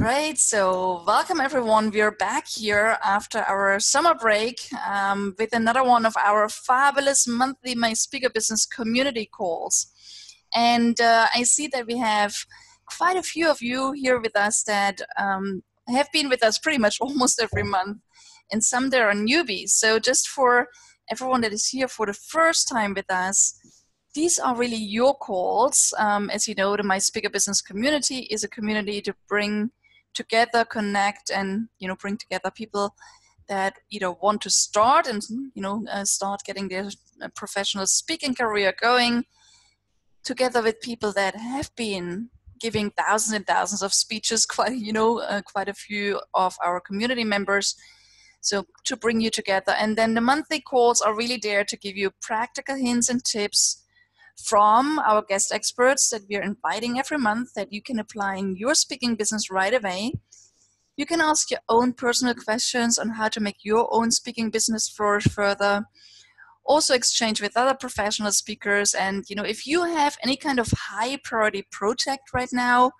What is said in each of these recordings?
Great. So welcome everyone. We're back here after our summer break with another one of our fabulous monthly My Speaker Business community calls. And I see that we have quite a few of you here with us that have been with us pretty much almost every month. And some that are newbies. So just for everyone that is here for the first time with us, these are really your calls. As you know, the My Speaker Business community is a community to bring together, connect, and bring together people that either want to start and start getting their professional speaking career going, together with people that have been giving thousands and thousands of speeches, quite a few of our community members. So to bring you together, and then the monthly calls are really there to give you practical hints and tips from our guest experts that we are inviting every month that you can apply in your speaking business right away. You can ask your own personal questions on how to make your own speaking business flourish further. Also exchange with other professional speakers. And if you have any kind of high priority project right now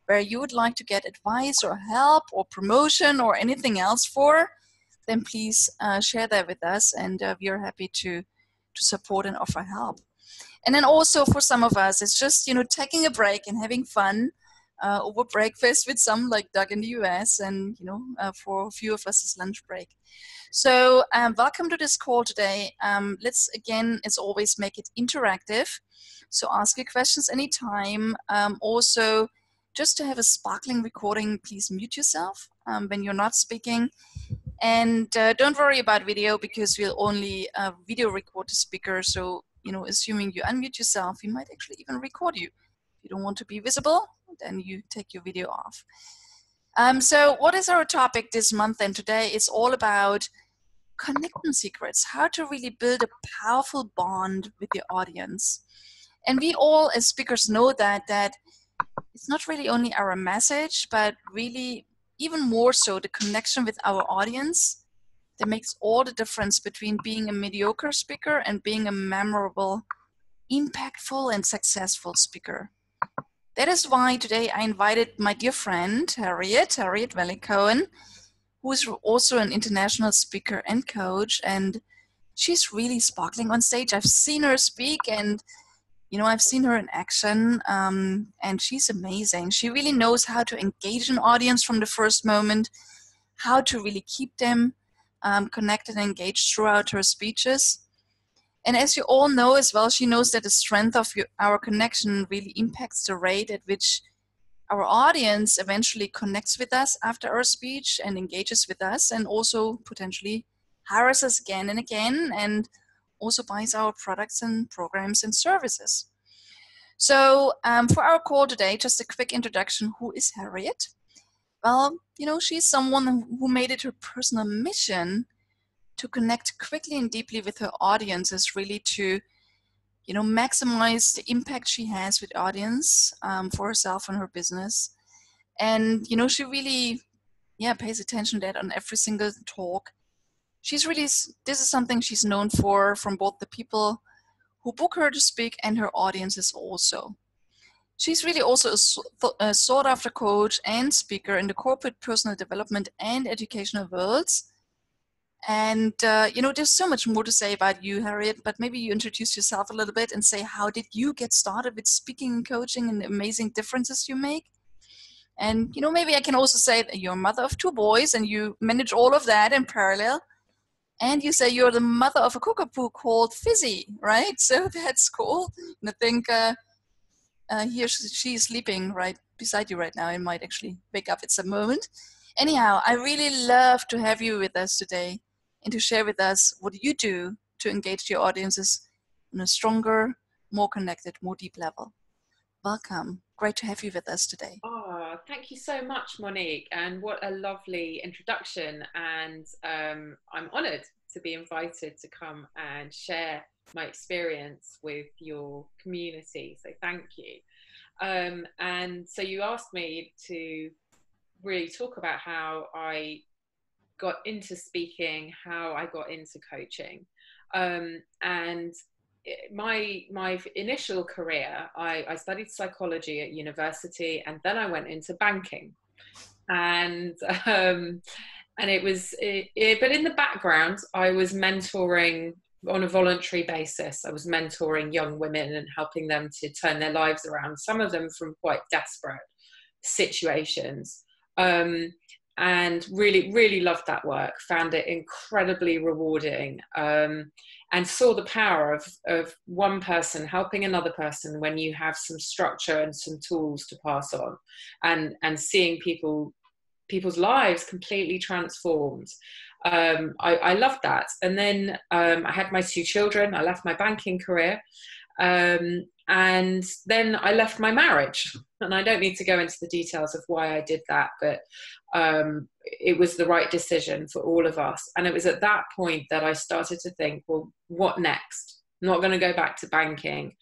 where you would like to get advice or help or promotion or anything else for, then please share that with us, and we are happy to support and offer help. And then also for some of us, it's just, taking a break and having fun over breakfast with some, like Doug in the US, and, for a few of us, it's lunch break. So welcome to this call today. Let's, again, as always, make it interactive. So ask your questions anytime. Also, just to have a sparkling recording, please mute yourself when you're not speaking. And don't worry about video, because we'll only video record the speaker. So, assuming you unmute yourself, we might actually even record you. If you don't want to be visible, then you take your video off. So what is our topic this month? And today it's all about connection secrets, how to really build a powerful bond with your audience. And we all as speakers know that it's not really only our message, but really even more so the connection with our audience that makes all the difference between being a mediocre speaker and being a memorable, impactful, and successful speaker. That is why today I invited my dear friend, Harriet Waley-Cohen, who is also an international speaker and coach, and she's really sparkling on stage. I've seen her speak, and I've seen her in action, and she's amazing. She really knows how to engage an audience from the first moment, how to really keep them connected and engaged throughout her speeches. And as you all know as well, she knows that the strength of our connection really impacts the rate at which our audience eventually connects with us after our speech and engages with us, and also potentially hires us again and again, and also buys our products and programs and services. So for our call today, just a quick introduction. Who is Harriet? Well, she's someone who made it her personal mission to connect quickly and deeply with her audiences, really to, maximize the impact she has with audience for herself and her business. And, she really, pays attention to that on every single talk. She's really, this is something she's known for from both the people who book her to speak and her audiences also. She's really also a sought-after coach and speaker in the corporate personal development and educational worlds. And, there's so much more to say about you, Harriet, but maybe you introduce yourself a little bit and say, how did you get started with speaking and coaching and the amazing differences you make? And, maybe I can also say that you're a mother of 2 boys and you manage all of that in parallel. And you say you're the mother of a cockapoo called Fizzy, right? So that's cool. And I think here she's sleeping right beside you right now and might actually wake up at some moment. Anyhow, I really love to have you with us today and to share with us what you do to engage your audiences on a stronger, more connected, more deep level. Welcome. Great to have you with us today. Oh, thank you so much, Monique. And what a lovely introduction. And I'm honoured to be invited to come and share my experience with your community. So thank you. And so you asked me to really talk about how I got into speaking, how I got into coaching. And my initial career, I studied psychology at university, and then I went into banking. and and but in the background, I was mentoring on a voluntary basis. I was mentoring young women and helping them to turn their lives around, some of them from quite desperate situations. And really loved that work, found it incredibly rewarding, and saw the power of one person helping another person when you have some structure and some tools to pass on, and seeing people's lives completely transformed. I loved that. And then I had my 2 children. I left my banking career. And then I left my marriage. And I don't need to go into the details of why I did that, but it was the right decision for all of us. And it was at that point that I started to think, well, what next? I'm not going to go back to banking.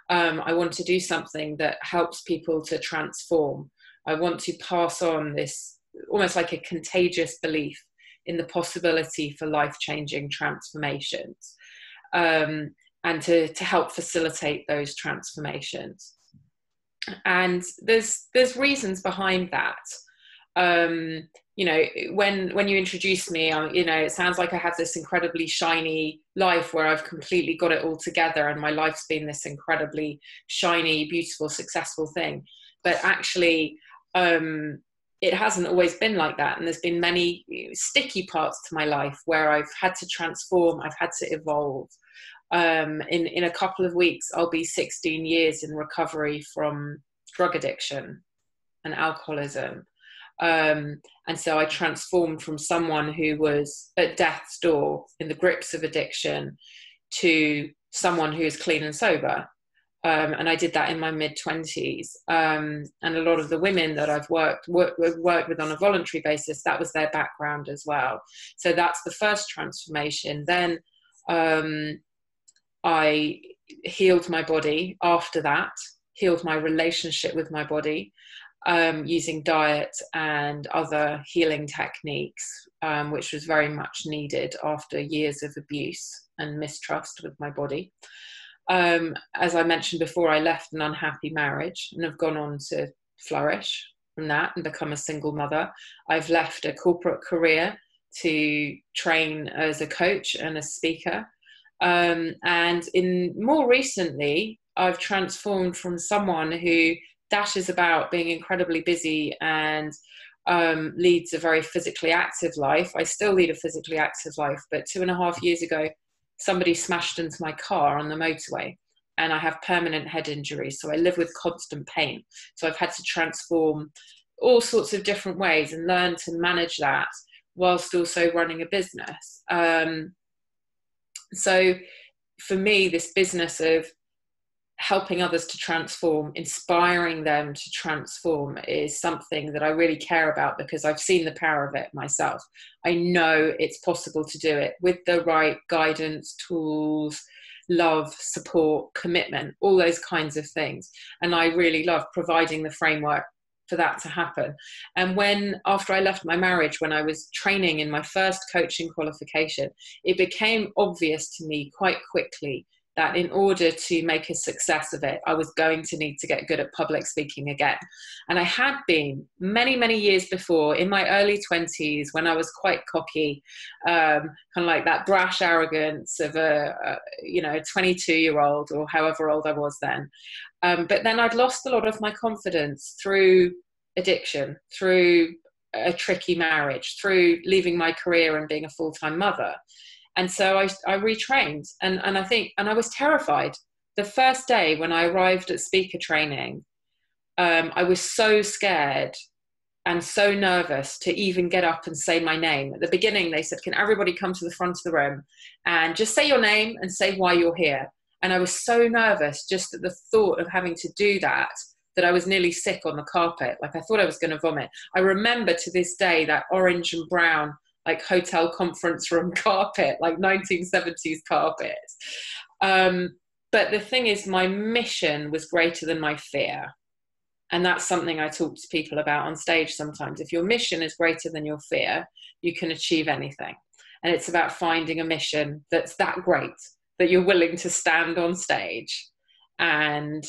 I want to do something that helps people to transform. I want to pass on this almost like a contagious belief in the possibility for life-changing transformations, and to help facilitate those transformations. And there's reasons behind that. You know, when you introduced me, you know, it sounds like I have this incredibly shiny life where I've completely got it all together, and my life's been this incredibly shiny, beautiful, successful thing. But actually, it hasn't always been like that. And there's been many sticky parts to my life where I've had to transform, I've had to evolve. In a couple of weeks, I'll be 16 years in recovery from drug addiction and alcoholism. And so I transformed from someone who was at death's door in the grips of addiction to someone who is clean and sober. And I did that in my mid-20s. And a lot of the women that I've worked with on a voluntary basis, that was their background as well. So that's the first transformation. Then I healed my body after that, healed my relationship with my body, using diet and other healing techniques, which was very much needed after years of abuse and mistrust with my body. As I mentioned before, I left an unhappy marriage and have gone on to flourish from that and become a single mother. I've left a corporate career to train as a coach and a speaker. And more recently, I've transformed from someone who dashes about being incredibly busy and leads a very physically active life. I still lead a physically active life, but 2.5 years ago, somebody smashed into my car on the motorway, and I have permanent head injuries. So I live with constant pain. So I've had to transform all sorts of different ways and learn to manage that whilst also running a business. So for me, this business of helping others to transform, inspiring them to transform, is something that I really care about, because I've seen the power of it myself. I know it's possible to do it with the right guidance, tools, love, support, commitment, all those kinds of things. And I really love providing the framework for that to happen. And after I left my marriage, when I was training in my first coaching qualification, it became obvious to me quite quickly that in order to make a success of it, I was going to need to get good at public speaking again. And I had been many years before, in my early 20s, when I was quite cocky, kind of like that brash arrogance of a 22-year-old or however old I was then. But then I'd lost a lot of my confidence through addiction, through a tricky marriage, through leaving my career and being a full-time mother. And so I retrained, and I was terrified. The first day when I arrived at speaker training, I was so scared and so nervous to even get up and say my name. At the beginning, they said, can everybody come to the front of the room and just say your name and say why you're here? And I was so nervous just at the thought of having to do that I was nearly sick on the carpet. Like, I thought I was going to vomit. I remember to this day that orange and brown, like, hotel conference room carpet, like 1970s carpet. But the thing is, my mission was greater than my fear. And that's something I talk to people about on stage sometimes. If your mission is greater than your fear, you can achieve anything. And it's about finding a mission that's that great that you're willing to stand on stage and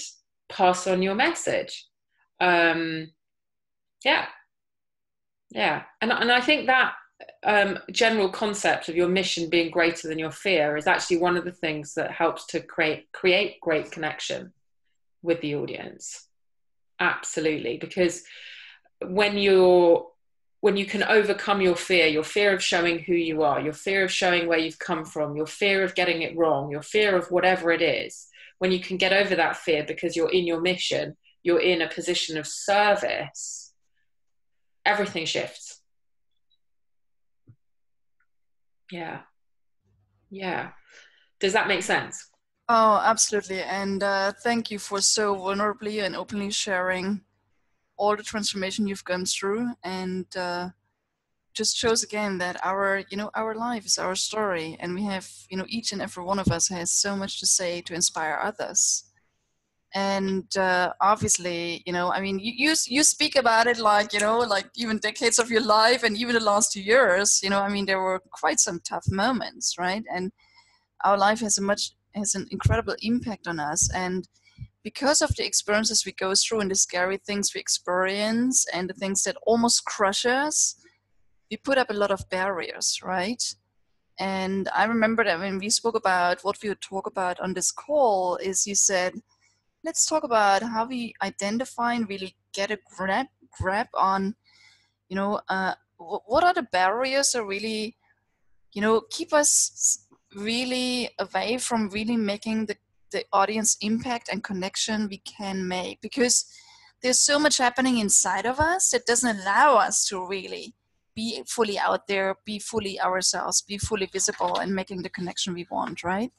pass on your message. Yeah. Yeah. And I think that general concept of your mission being greater than your fear is actually one of the things that helps to create great connection with the audience. Absolutely. Because when you can overcome your fear of showing who you are, your fear of showing where you've come from, your fear of getting it wrong, your fear of whatever it is, when you can get over that fear because you're in your mission, you're in a position of service, everything shifts. Yeah. Yeah. Does that make sense? Oh, absolutely. And thank you for so vulnerably and openly sharing all the transformation you've gone through, and just shows again that our life is our story, and we have, each and every one of us has so much to say to inspire others. And obviously, I mean, you speak about it like, like even decades of your life, and even the last 2 years, I mean, there were quite some tough moments, right? And our life has an incredible impact on us. And because of the experiences we go through and the scary things we experience and the things that almost crush us, we put up a lot of barriers, right? And I remember that when we spoke about what we would talk about on this call, is you said, let's talk about how we identify and really get a grab on, what are the barriers that really, keep us really away from really making the audience impact and connection we can make. Because there's so much happening inside of us that doesn't allow us to really be fully out there, be fully ourselves, be fully visible, and making the connection we want, right?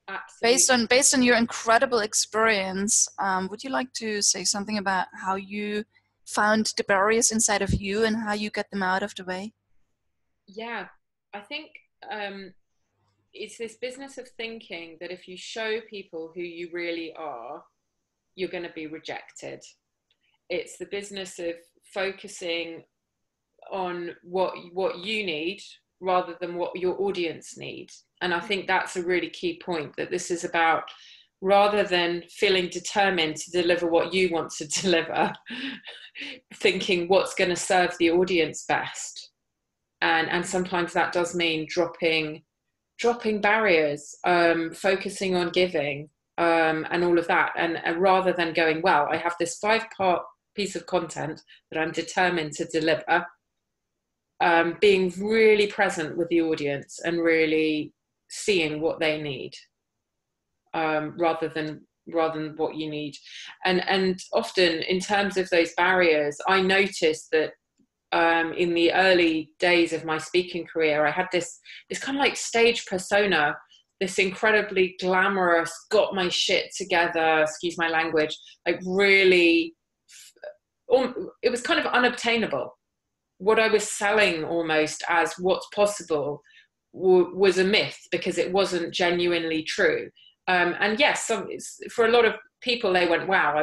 Absolutely. Based on your incredible experience, would you like to say something about how you found the barriers inside of you and how you get them out of the way? Yeah. I think it's this business of thinking that if you show people who you really are, you're going to be rejected. It's the business of focusing on what you need rather than what your audience need. And I think that's a really key point, that this is about, rather than feeling determined to deliver what you want to deliver, thinking what's going to serve the audience best. And sometimes that does mean dropping barriers, focusing on giving, and all of that. And rather than going, well, I have this 5-part piece of content that I'm determined to deliver, being really present with the audience and really seeing what they need, rather than what you need. And often in terms of those barriers, I noticed that in the early days of my speaking career, I had this kind of like stage persona, this incredibly glamorous, got my shit together, excuse my language, like really, it was kind of unobtainable. What I was selling almost as what's possible was a myth, because it wasn't genuinely true. And yes, for a lot of people, they went, wow,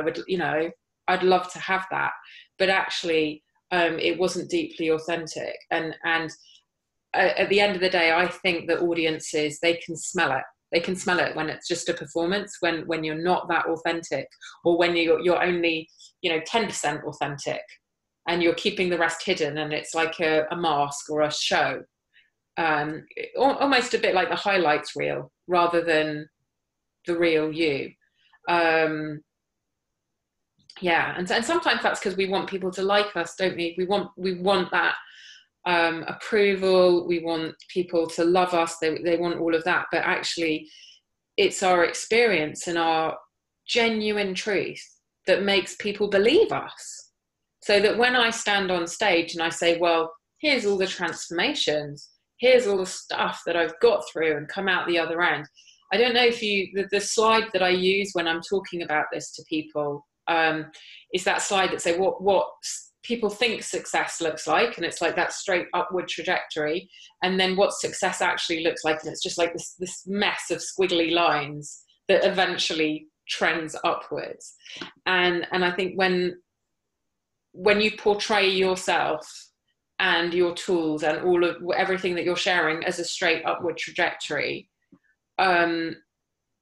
I'd love to have that. But actually, it wasn't deeply authentic. And at the end of the day, I think that audiences, they can smell it. They can smell it when it's just a performance, when you're not that authentic, or when you're only 10% authentic, and you're keeping the rest hidden, and it's like a mask or a show, almost a bit like the highlights reel rather than the real you. Yeah, and sometimes that's because we want people to like us, don't we? We want that approval. We want people to love us. They want all of that, but actually, it's our experience and our genuine truth that makes people believe us. So that when I stand on stage and I say, well, here's all the transformations, here's all the stuff that I've got through and come out the other end. I don't know if the slide that I use when I'm talking about this to people, is that slide that say what people think success looks like, and it's like that straight upward trajectory, and then what success actually looks like, and it's just like this mess of squiggly lines that eventually trends upwards. And I think when you portray yourself and your tools and all of everything that you're sharing as a straight upward trajectory,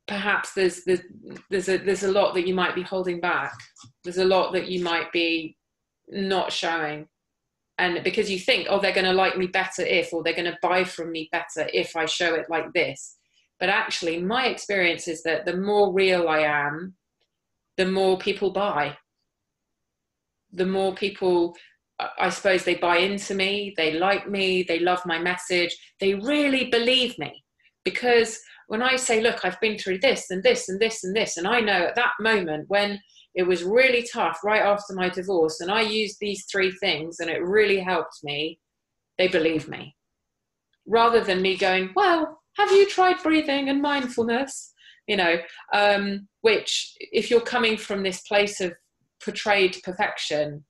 perhaps there's a lot that you might be holding back. There's a lot that you might be not showing. And because you think, oh, they're going to like me better if, or they're going to buy from me better if I show it like this. But actually, my experience is that the more real I am, the more people buy. The more people, I suppose, they buy into me, they like me, they love my message, they really believe me. Because when I say, look, I've been through this and this and this and this, and I know at that moment when it was really tough right after my divorce, and I used these 3 things and it really helped me, they believe me. Rather than me going, well, have you tried breathing and mindfulness? You know, which if you're coming from this place of portrayed perfection,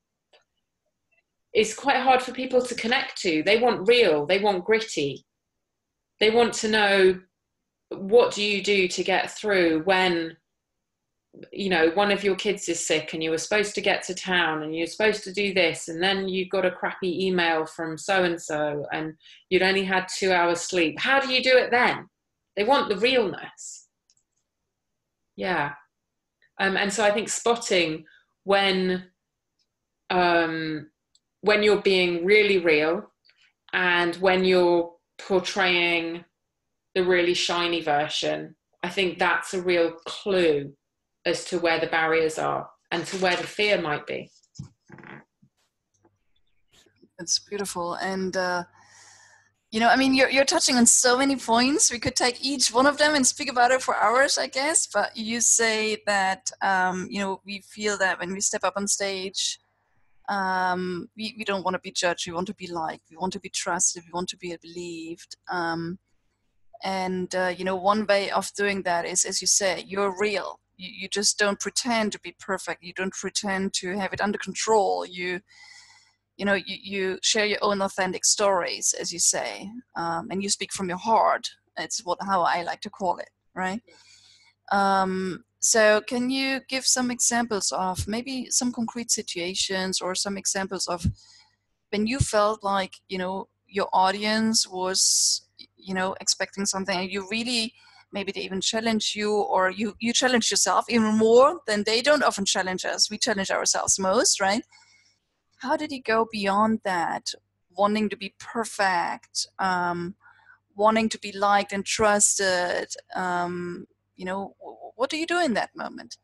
is quite hard for people to connect to. They want real, they want gritty. They want to know, what do you do to get through when, you know, one of your kids is sick and you were supposed to get to town and you're supposed to do this, and then you got a crappy email from so-and-so and you'd only had 2 hours sleep. How do you do it then? They want the realness. Yeah. And so I think spotting when you're being really real and when you're portraying the really shiny version, I think that's a real clue as to where the barriers are and to where the fear might be. It's beautiful. And, you know, I mean, you're touching on so many points. We could take each one of them and speak about it for hours, I guess. But you say that, you know, we feel that when we step up on stage, we don't want to be judged. We want to be liked. We want to be trusted. We want to be believed. And, you know, one way of doing that is, as you say, you're real. You just don't pretend to be perfect. You don't pretend to have it under control. You know, you share your own authentic stories, as you say, and you speak from your heart. It's how I like to call it, right? So can you give some examples of maybe some concrete situations or some examples of when you felt like, you know, your audience was, you know, expecting something and you really, maybe they even challenge you, or you challenge yourself even more than they don't often challenge us. We challenge ourselves most, right? How did you go beyond that, wanting to be perfect, wanting to be liked and trusted? You know, what do you do in that moment?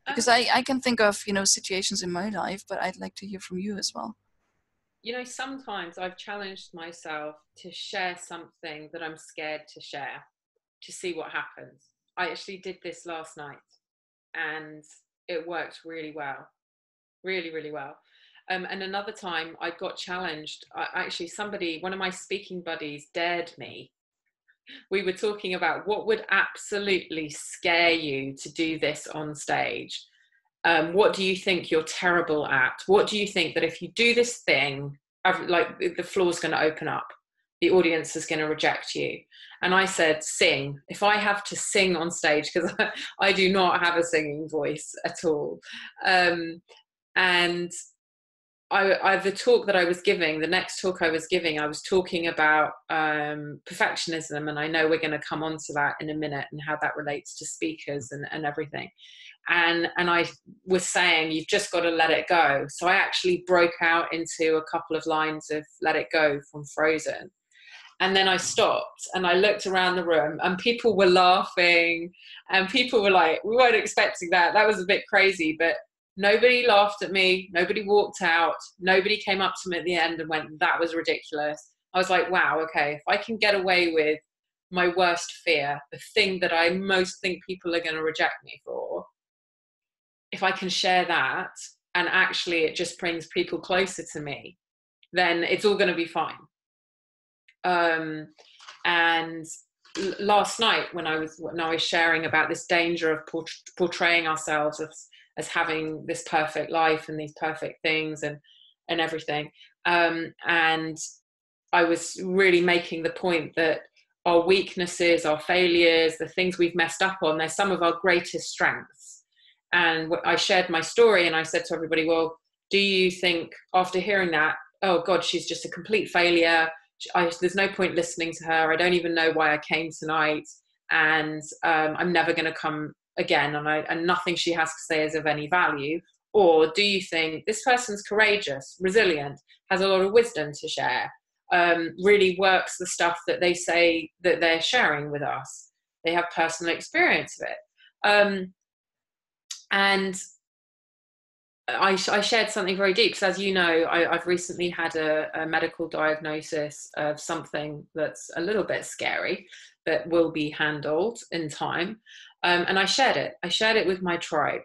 Because I can think of, you know, situations in my life, but I'd like to hear from you as well. You know, sometimes I've challenged myself to share something that I'm scared to share, to see what happens. I actually did this last night and it worked really well, really, really well. And another time I got challenged. Actually, one of my speaking buddies dared me. We were talking about what would absolutely scare you to do this on stage. What do you think you're terrible at? What do you think that if you do this thing, like the floor's going to open up, the audience is going to reject you? And I said, sing. If I have to sing on stage, because I do not have a singing voice at all. And the talk that I was giving, the next talk I was giving, I was talking about perfectionism, and I know we're going to come on to that in a minute and how that relates to speakers and everything. And I was saying, you've just got to let it go. So I actually broke out into a couple of lines of Let It Go from Frozen. And then I stopped and I looked around the room and people were laughing and people were like, we weren't expecting that. That was a bit crazy, but nobody laughed at me. Nobody walked out. Nobody came up to me at the end and went, that was ridiculous. I was like, wow, okay, if I can get away with my worst fear, the thing that I most think people are going to reject me for, if I can share that and actually it just brings people closer to me, then it's all going to be fine. And last night when I was sharing about this danger of portraying ourselves as having this perfect life and these perfect things and everything, and I was really making the point that our weaknesses, our failures, the things we've messed up on, they're some of our greatest strengths. And I shared my story and I said to everybody, well, do you think after hearing that, oh God, she's just a complete failure, there's no point listening to her, I don't even know why I came tonight, and I'm never going to come again, and nothing she has to say is of any value? Or do you think this person's courageous, resilient, has a lot of wisdom to share, really works the stuff that they say that they're sharing with us? They have personal experience of it. And I shared something very deep, because as you know, I've recently had a medical diagnosis of something that's a little bit scary, that will be handled in time. And I shared it with my tribe.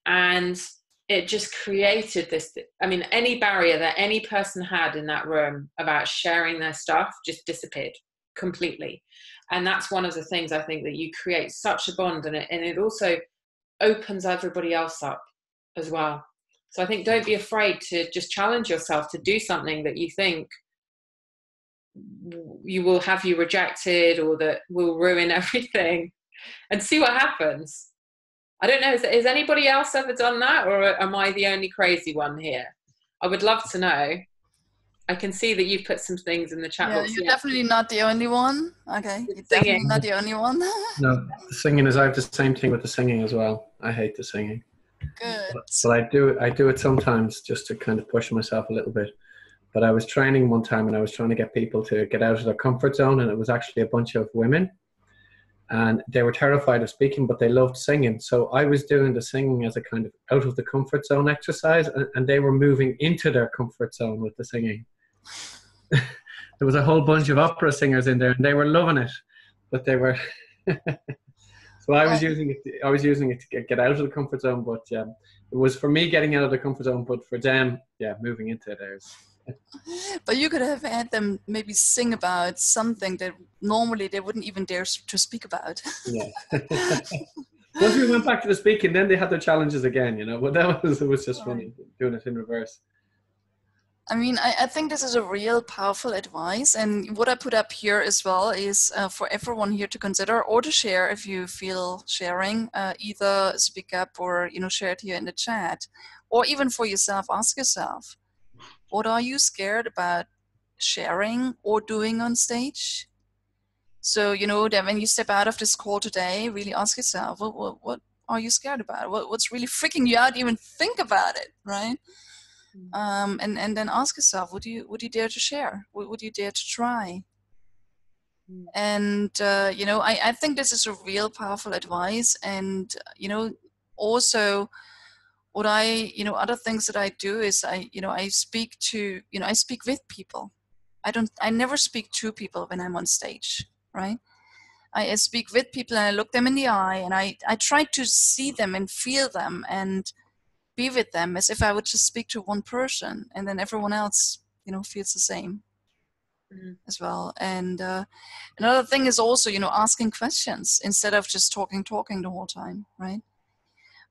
And it just created this, I mean, any barrier that any person had in that room about sharing their stuff just disappeared completely. And that's one of the things I think, that you create such a bond, and it also opens everybody else up as well. So I think, don't be afraid to just challenge yourself to do something that you think you will have you rejected, or that will ruin everything, and see what happens. I don't know, has anybody else ever done that, or am I the only crazy one here? I would love to know. I can see that you've put some things in the chat box. You're definitely not the only one. Okay, you're definitely not the only one. No, the singing is, I have the same thing with the singing as well. I hate the singing. Good. But I do it sometimes just to kind of push myself a little bit. But I was training one time, and I was trying to get people to get out of their comfort zone, and it was actually a bunch of women. And they were terrified of speaking, but they loved singing. So I was doing the singing as a kind of out of the comfort zone exercise, and they were moving into their comfort zone with the singing. There was a whole bunch of opera singers in there, and they were loving it, but they were. So I was using it to get out of the comfort zone, but it was for me getting out of the comfort zone, but for them, moving into theirs. But you could have had them maybe sing about something that normally they wouldn't even dare to speak about. Yeah. Once we went back to the speaking, then they had their challenges again, but it was just funny doing it in reverse. I mean, I think this is a real powerful advice. And what I put up here as well is for everyone here to consider, or to share if you feel sharing, either speak up or, share it here in the chat, or even for yourself, ask yourself, what are you scared about sharing or doing on stage? So, that when you step out of this call today, really ask yourself, what are you scared about? What's really freaking you out? Even think about it, right? And then ask yourself, would you dare to share? Would you dare to try? And, I think this is a real powerful advice. And, also what other things that I do is I speak with people. I never speak to people when I'm on stage, right? I speak with people, and I look them in the eye, and I try to see them and feel them and be with them as if I would just speak to one person, and then everyone else, feels the same as well. And another thing is also, asking questions instead of just talking the whole time, right?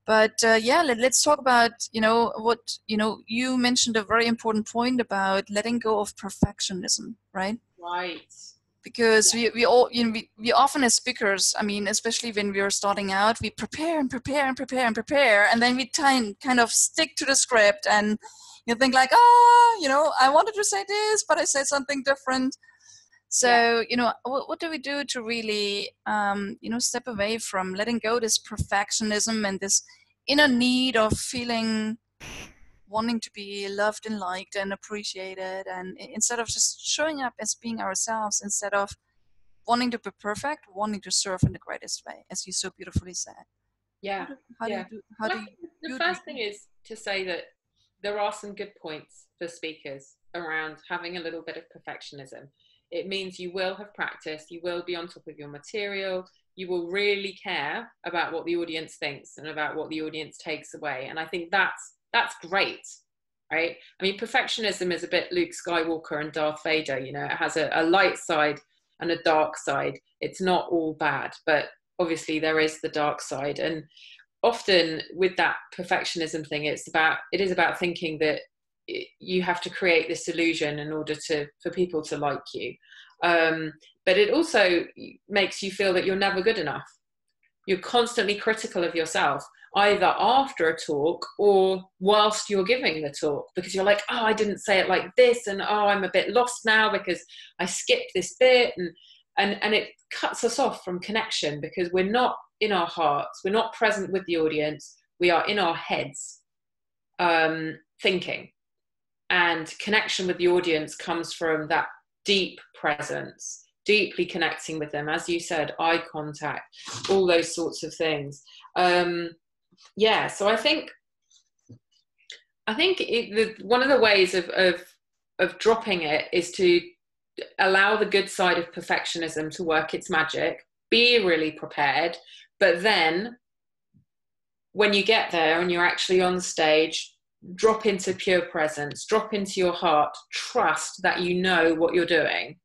But let's talk about, what, you mentioned a very important point about letting go of perfectionism, right? Right. Because we all, we often as speakers, I mean, especially when we are starting out, we prepare and prepare and prepare and prepare, and then we kind of stick to the script, and you think like, I wanted to say this, but I said something different. So, what do we do to really, step away from letting go this perfectionism and this inner need of wanting to be loved and liked and appreciated, and instead of just showing up as being ourselves, instead of wanting to be perfect, wanting to serve in the greatest way, as you so beautifully said. Yeah. The first thing is to say that there are some good points for speakers around having a little bit of perfectionism. It means you will have practiced, you will be on top of your material, you will really care about what the audience thinks and about what the audience takes away. And I think that's great, right? I mean, perfectionism is a bit Luke Skywalker and Darth Vader, it has a light side and a dark side. It's not all bad, but obviously there is the dark side. And often with that perfectionism thing, it is about thinking that you have to create this illusion in order for people to like you. But it also makes you feel that you're never good enough. You're constantly critical of yourself, either after a talk or whilst you're giving the talk, because you're like, I didn't say it like this, and I'm a bit lost now because I skipped this bit, and it cuts us off from connection, because we're not in our hearts, we're not present with the audience, we are in our heads. thinking. And connection with the audience comes from that deep presence, deeply connecting with them, as you said, eye contact, all those sorts of things. So I think one of the ways of dropping it is to allow the good side of perfectionism to work its magic, be really prepared, but then when you get there and you're actually on stage, drop into pure presence, drop into your heart, trust that you know what you're doing.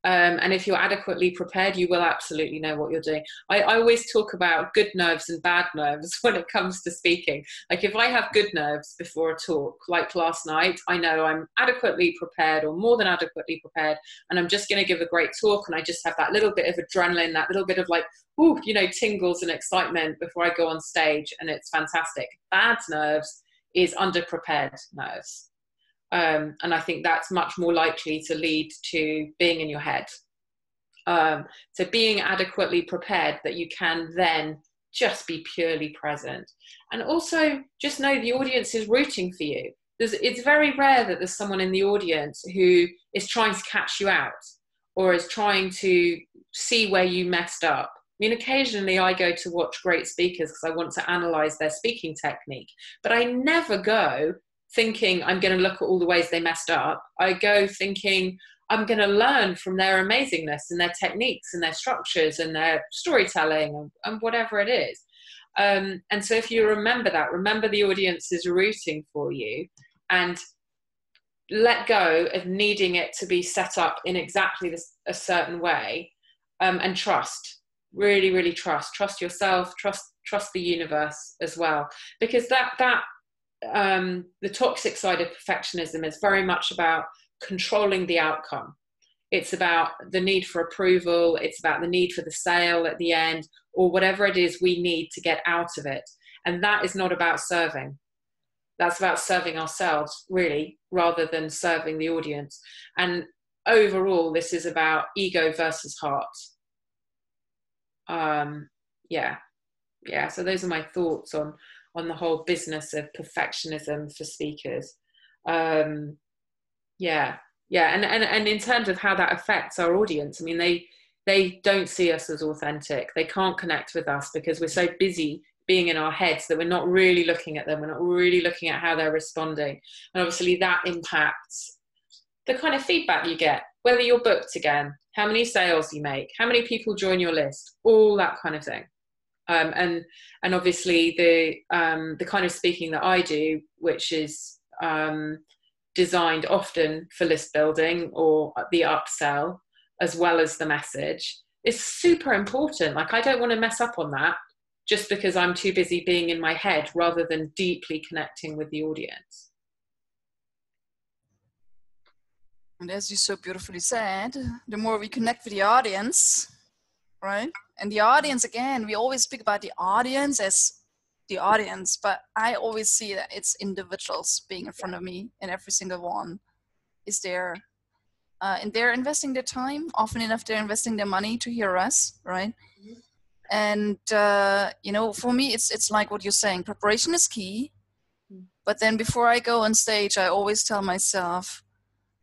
And if you're adequately prepared, you will absolutely know what you're doing. I always talk about good nerves and bad nerves when it comes to speaking. Like if I have good nerves before a talk, like last night, I know I'm adequately prepared or more than adequately prepared, and I'm just going to give a great talk, and I just have that little bit of adrenaline, that little bit of like, ooh, tingles and excitement before I go on stage, and it's fantastic. Bad nerves is underprepared nerves. And I think that's much more likely to lead to being in your head. So being adequately prepared that you can then just be purely present. And also just know the audience is rooting for you. It's very rare that there's someone in the audience who is trying to catch you out or is trying to see where you messed up. I mean, occasionally I go to watch great speakers because I want to analyze their speaking technique, but I never go thinking I'm going to look at all the ways they messed up. I go thinking I'm going to learn from their amazingness and their techniques and their structures and their storytelling and whatever it is. And so if you remember that, remember the audience is rooting for you, and let go of needing it to be set up in exactly a certain way, and trust, really, really trust yourself, trust the universe as well, because the toxic side of perfectionism is very much about controlling the outcome. It's about the need for approval. It's about the need for the sale at the end, or whatever it is we need to get out of it. And that is not about serving. That's about serving ourselves, really, rather than serving the audience. And overall, this is about ego versus heart. So those are my thoughts on the whole business of perfectionism for speakers. And in terms of how that affects our audience, I mean, they don't see us as authentic. They can't connect with us because we're so busy being in our heads that we're not really looking at them. We're not really looking at how they're responding. And obviously that impacts the kind of feedback you get, whether you're booked again, how many sales you make, how many people join your list, all that kind of thing. And obviously the kind of speaking that I do, which is designed often for list building or the upsell, as well as the message, is super important. Like I don't want to mess up on that just because I'm too busy being in my head rather than deeply connecting with the audience. And as you so beautifully said, the more we connect with the audience, right? And the audience, again, we always speak about the audience as the audience, but I always see that it's individuals being in front of me, and every single one is there. And they're investing their time. Often enough, they're investing their money to hear us, right? Mm-hmm. And, for me, it's like what you're saying. Preparation is key. But then before I go on stage, I always tell myself,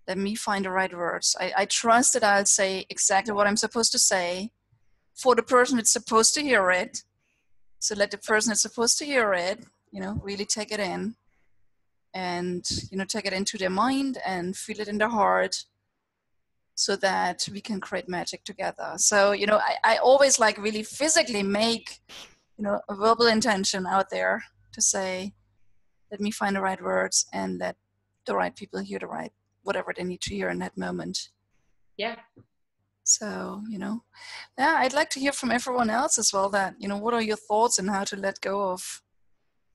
let me find the right words. I trust that I'll say exactly what I'm supposed to say for the person that's supposed to hear it. So let the person that's supposed to hear it, really take it in and, take it into their mind and feel it in their heart so that we can create magic together. So, I always like really physically make, a verbal intention out there to say, let me find the right words and let the right people hear whatever they need to hear in that moment. Yeah. So, I'd like to hear from everyone else as well that, what are your thoughts on how to let go of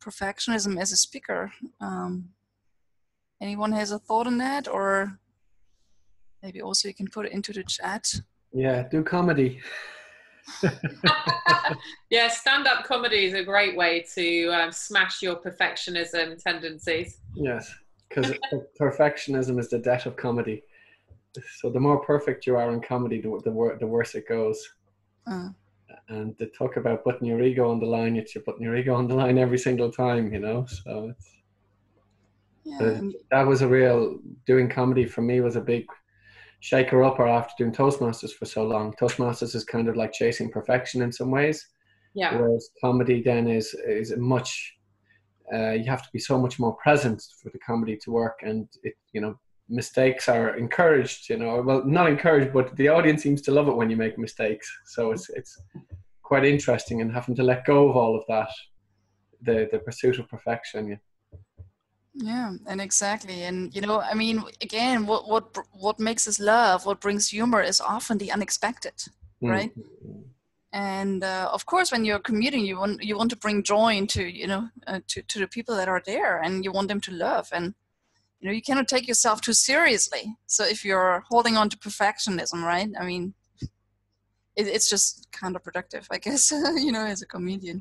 perfectionism as a speaker? Anyone has a thought on that, or maybe also you can put it into the chat. Yeah, do comedy. Yeah, stand-up comedy is a great way to smash your perfectionism tendencies. Yes, because perfectionism is the death of comedy. So the more perfect you are in comedy, the worse it goes. And they talk about putting your ego on the line. You're putting your ego on the line every single time, So it's... Yeah. That was a real, doing comedy for me was a big shaker upper after doing Toastmasters for so long. Toastmasters is kind of like chasing perfection in some ways, whereas comedy then is much, you have to be so much more present for the comedy to work, and it, you know, mistakes are encouraged, you know, well, not encouraged, but the audience seems to love it when you make mistakes. So it's quite interesting, and having to let go of all of that, the pursuit of perfection. Yeah. Yeah, and exactly. And, you know, I mean, again, what makes us laugh, what brings humor is often the unexpected, right? And of course, when you're commuting, you want to bring joy into, you know, to the people that are there, and you want them to laugh. And, you know, you cannot take yourself too seriously. So if you're holding on to perfectionism, right? I mean, it's just counterproductive, I guess, you know, as a comedian.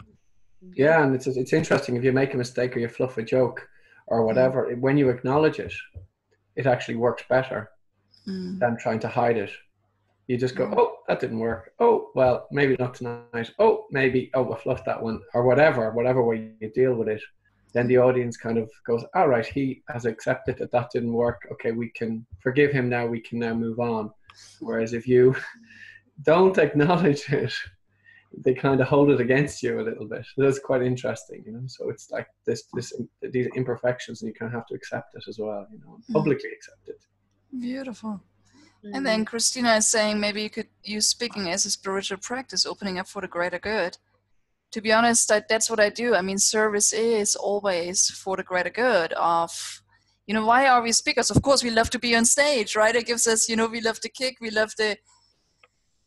Yeah, and it's interesting, if you make a mistake or you fluff a joke or whatever, when you acknowledge it, it actually works better than trying to hide it. You just go, oh, that didn't work. Oh, well, maybe not tonight. Oh, maybe, oh, I fluffed that one, or whatever way you deal with it. Then the audience kind of goes, all right, he has accepted that didn't work. Okay, we can forgive him now. We can now move on. Whereas if you don't acknowledge it, they kind of hold it against you a little bit. That's quite interesting, you know. So it's like these imperfections, and you kind of have to accept it as well, you know, publicly accept it. Beautiful. And then Christina is saying maybe you could use speaking as a spiritual practice, opening up for the greater good. To be honest, that's what I do. I mean, service is always for the greater good of, you know, why are we speakers? Of course, we love to be on stage, right? It gives us, you know, we love to kick, we love to,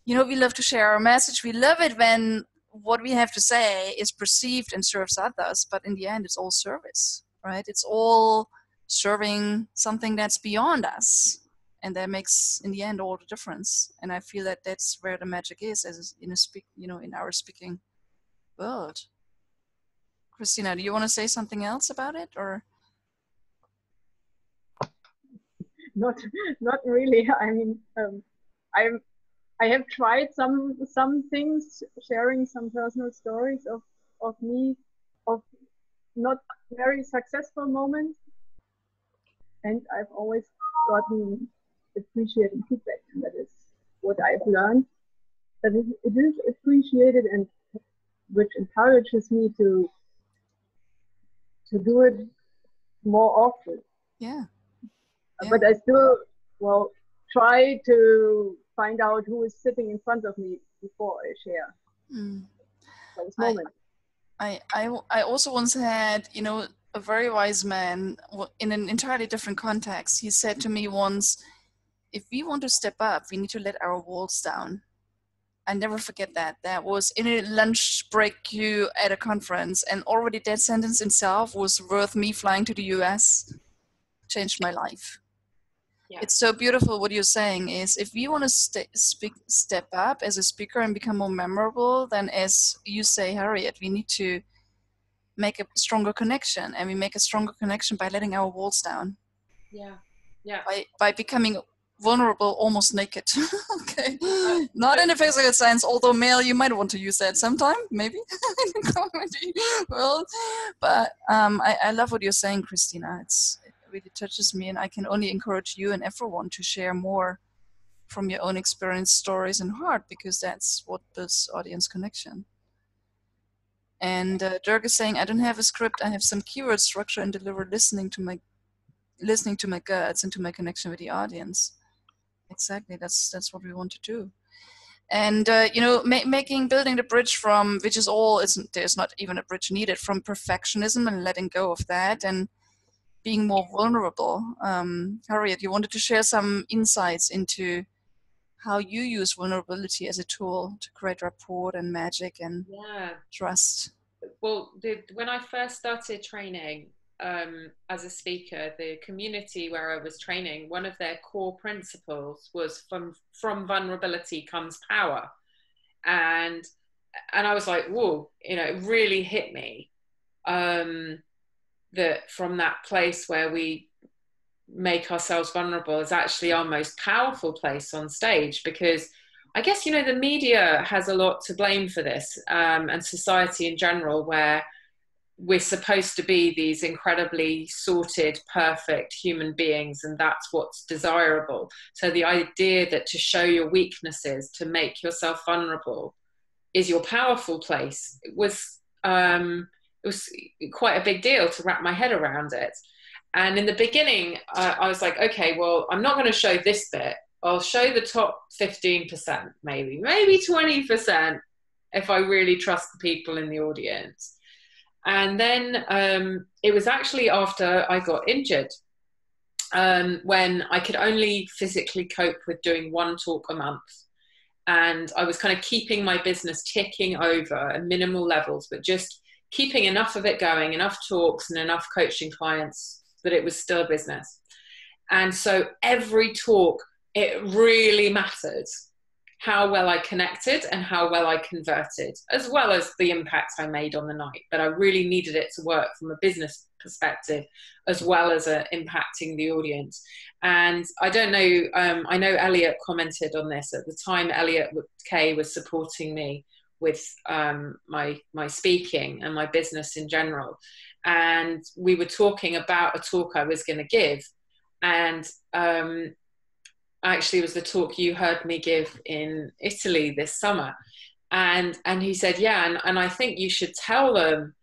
you know, we love to share our message. We love it when what we have to say is perceived and serves others. But in the end, it's all service, right? It's all serving something that's beyond us. And that makes, in the end, all the difference. And I feel that that's where the magic is, as in in our speaking world. Christina, do you want to say something else about it, or? Not really. I mean, I have tried some things, sharing some personal stories of me, of not very successful moments, and I've always gotten appreciated feedback, and that is what I've learned. That it is appreciated, and which encourages me to do it more often. Yeah. But I still, try to find out who is sitting in front of me before I share those moments. I also once had, you know, a very wise man in an entirely different context. He said to me once, if we want to step up, we need to let our walls down. I never forget that. That was in a lunch break queue at a conference, and already that sentence itself was worth me flying to the US. Changed my life. Yeah. It's so beautiful what you're saying is, if we want to step up as a speaker and become more memorable, then as you say, Harriet, we need to make a stronger connection, and we make a stronger connection by letting our walls down. Yeah. Yeah. By becoming vulnerable, almost naked. Okay. Not in a physical sense, although male, you might want to use that sometime, maybe in the comedy world. But I love what you're saying, Christina. It really touches me, and I can only encourage you and everyone to share more from your own experience, stories, and heart, because that's what builds audience connection. And Dirk is saying, I don't have a script. I have some keyword structure and deliver listening to my guts and to my connection with the audience. Exactly, that's what we want to do. And you know, building the bridge from, which is all, there's not even a bridge needed, from perfectionism and letting go of that and being more vulnerable. Harriet, you wanted to share some insights into how you use vulnerability as a tool to create rapport and magic and trust. Well, when I first started training as a speaker, the community where I was training, one of their core principles was from vulnerability comes power. And I was like, whoa, you know, it really hit me that from that place where we make ourselves vulnerable is actually our most powerful place on stage. Because I guess, you know, the media has a lot to blame for this, and society in general, where we're supposed to be these incredibly sorted, perfect human beings, and that's what's desirable. So the idea that to show your weaknesses, to make yourself vulnerable, is your powerful place, it was quite a big deal to wrap my head around it. And in the beginning, I was like, okay, well, I'm not going to show this bit. I'll show the top 15%, maybe 20%, if I really trust the people in the audience. And then it was actually after I got injured, when I could only physically cope with doing one talk a month. And I was kind of keeping my business ticking over at minimal levels, but just keeping enough of it going, enough talks and enough coaching clients that it was still a business. And so every talk, it really mattered how well I connected and how well I converted, as well as the impact I made on the night. But I really needed it to work from a business perspective, as well as impacting the audience. And I don't know, I know Elliot commented on this at the time. Elliot Kay was supporting me with my speaking and my business in general. And we were talking about a talk I was going to give. And actually, it was the talk you heard me give in Italy this summer. And he said, yeah, and I think you should tell them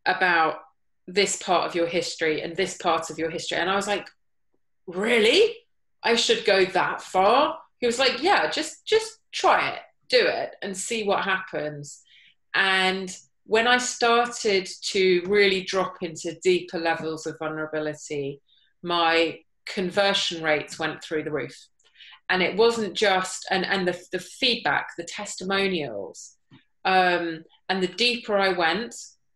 about this part of your history and this part of your history. And I was like, really? I should go that far? He was like, yeah, just try it, do it, and see what happens. And when I started to really drop into deeper levels of vulnerability, my conversion rates went through the roof. And it wasn't just, and the feedback, the testimonials, and the deeper I went,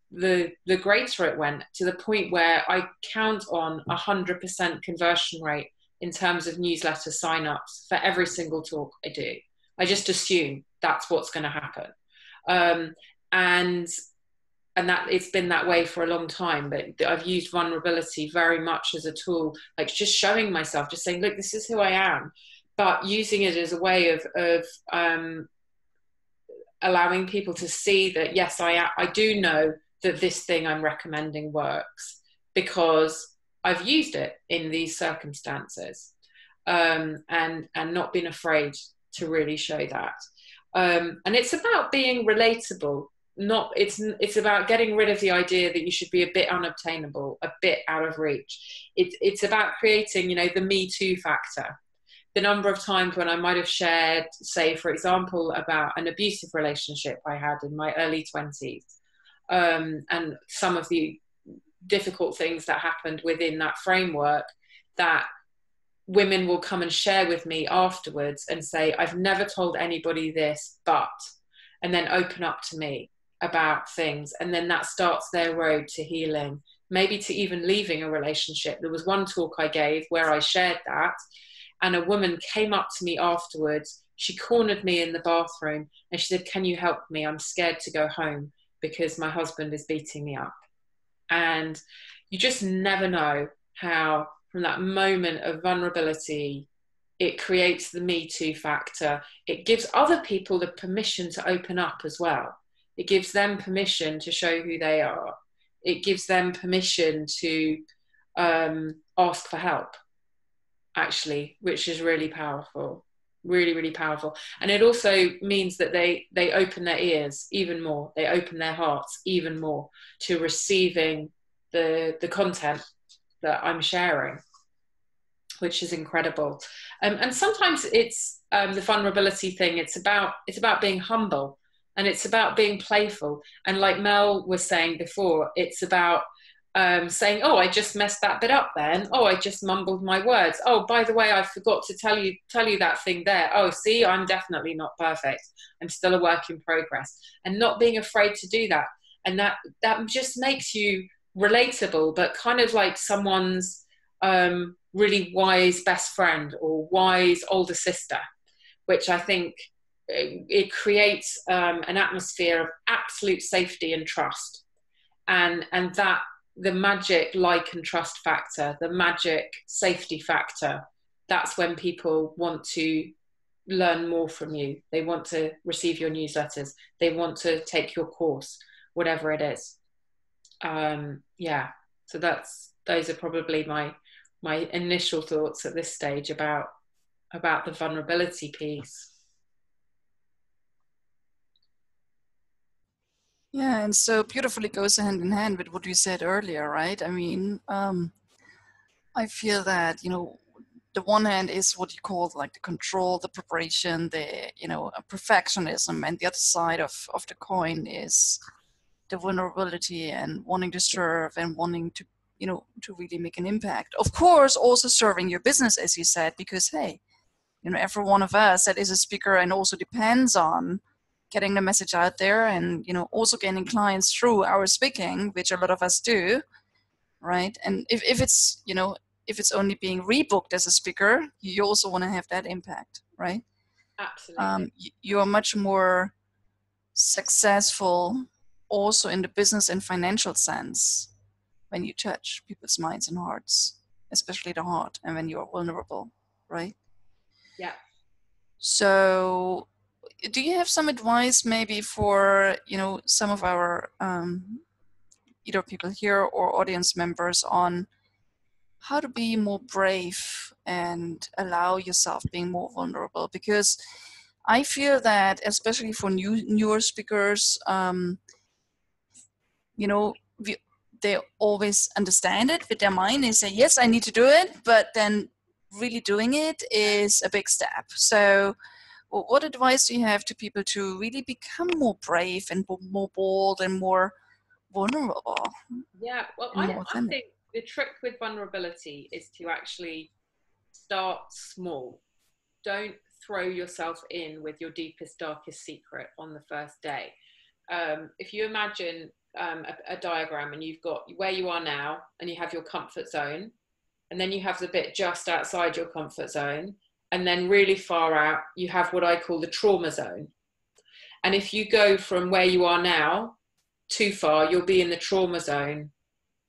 the greater it went, to the point where I count on 100% conversion rate in terms of newsletter signups for every single talk I do. I just assume that's what's going to happen. And that it's been that way for a long time, but I've used vulnerability very much as a tool, like just showing myself, just saying, look, this is who I am, but using it as a way of allowing people to see that, yes, I do know that this thing I'm recommending works because I've used it in these circumstances, and not been afraid to really show that. And it's about being relatable. It's about getting rid of the idea that you should be a bit unobtainable, a bit out of reach. It's about creating, the Me Too factor. The number of times when I might have shared, say, for example, about an abusive relationship I had in my early 20s, and some of the difficult things that happened within that framework, that women will come and share with me afterwards and say, I've never told anybody this, and then open up to me about things. And then that starts their road to healing, maybe to even leaving a relationship. There was one talk I gave where I shared that, and a woman came up to me afterwards. She cornered me in the bathroom and she said, can you help me? I'm scared to go home because my husband is beating me up. And you just never know how, from that moment of vulnerability, it creates the Me Too factor. It gives other people the permission to open up as well. It gives them permission to show who they are. It gives them permission to ask for help, actually, which is really powerful, really, really powerful. And it also means that they open their ears even more. They open their hearts even more to receiving the content that I'm sharing, which is incredible. And sometimes it's the vulnerability thing. It's about being humble, and it's about being playful. And like Mel was saying before, it's about saying, oh, I just messed that bit up then. Oh, I just mumbled my words. Oh, by the way, I forgot to tell you that thing there. Oh, see, I'm definitely not perfect. I'm still a work in progress. And not being afraid to do that. And that just makes you relatable, but kind of like someone's really wise best friend or wise older sister, which I think it creates an atmosphere of absolute safety and trust. And that the magic like and trust factor, the magic safety factor, that's when people want to learn more from you. They want to receive your newsletters. They want to take your course, whatever it is. Yeah, so those are probably my initial thoughts at this stage about the vulnerability piece. Yeah, and so beautifully goes hand in hand with what you said earlier, right? I mean, I feel that, you know, the one hand is what you call like the control, the preparation, the, you know, perfectionism, and the other side of the coin is the vulnerability and wanting to serve and wanting to, you know, to really make an impact. Of course, also serving your business, as you said, because, hey, you know, every one of us that is a speaker and also depends on getting the message out there and, you know, also gaining clients through our speaking, which a lot of us do, right? And if it's, you know, if it's only being rebooked as a speaker, you also want to have that impact, right? Absolutely. You are much more successful also in the business and financial sense when you touch people's minds and hearts, especially the heart, and when you are vulnerable, right? Yeah. So do you have some advice maybe for, you know, some of our either people here or audience members on how to be more brave and allow yourself being more vulnerable? Because I feel that especially for newer speakers, you know, they always understand it with their mind and say, yes, I need to do it, but then really doing it is a big step. So what advice do you have to people to really become more brave and more bold and more vulnerable? Yeah, well, And I more authentic? think the trick with vulnerability is to actually start small. Don't throw yourself in with your deepest, darkest secret on the first day. If you imagine a diagram, and you've got where you are now and you have your comfort zone, and then you have the bit just outside your comfort zone, and then really far out you have what I call the trauma zone. And if you go from where you are now too far, you'll be in the trauma zone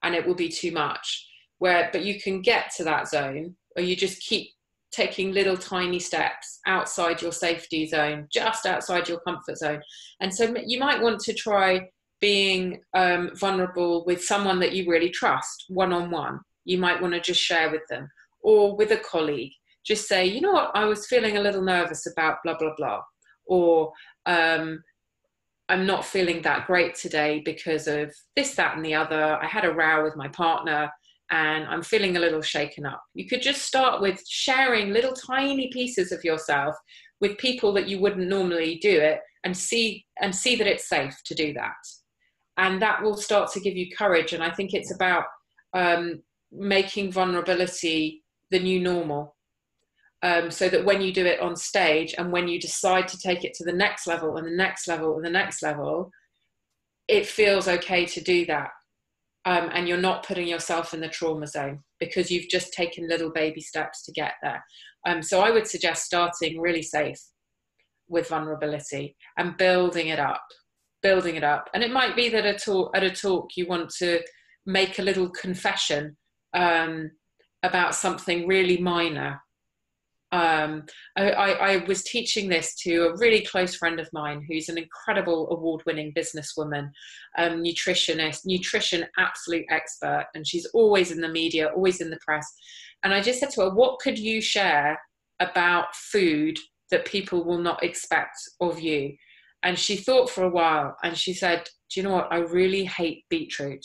and it will be too much. But you can get to that zone, or you just keep taking little tiny steps outside your safety zone, just outside your comfort zone. And so you might want to try being vulnerable with someone that you really trust, one-on-one. You might want to just share with them, or with a colleague. Just say, you know what, I was feeling a little nervous about blah, blah, blah. Or I'm not feeling that great today because of this, that, and the other. I had a row with my partner and I'm feeling a little shaken up. You could just start with sharing little tiny pieces of yourself with people that you wouldn't normally do it, and see that it's safe to do that. And that will start to give you courage. And I think it's about making vulnerability the new normal. So that when you do it on stage, and when you decide to take it to the next level and the next level and the next level, it feels okay to do that. And you're not putting yourself in the trauma zone because you've just taken little baby steps to get there. So I would suggest starting really safe with vulnerability and building it up. And it might be that at a talk you want to make a little confession about something really minor. I was teaching this to a really close friend of mine who's an incredible award-winning businesswoman, nutrition absolute expert, and she's always in the media, always in the press. And I just said to her, what could you share about food that people will not expect of you? And she thought for a while and she said, do you know what, I really hate beetroot.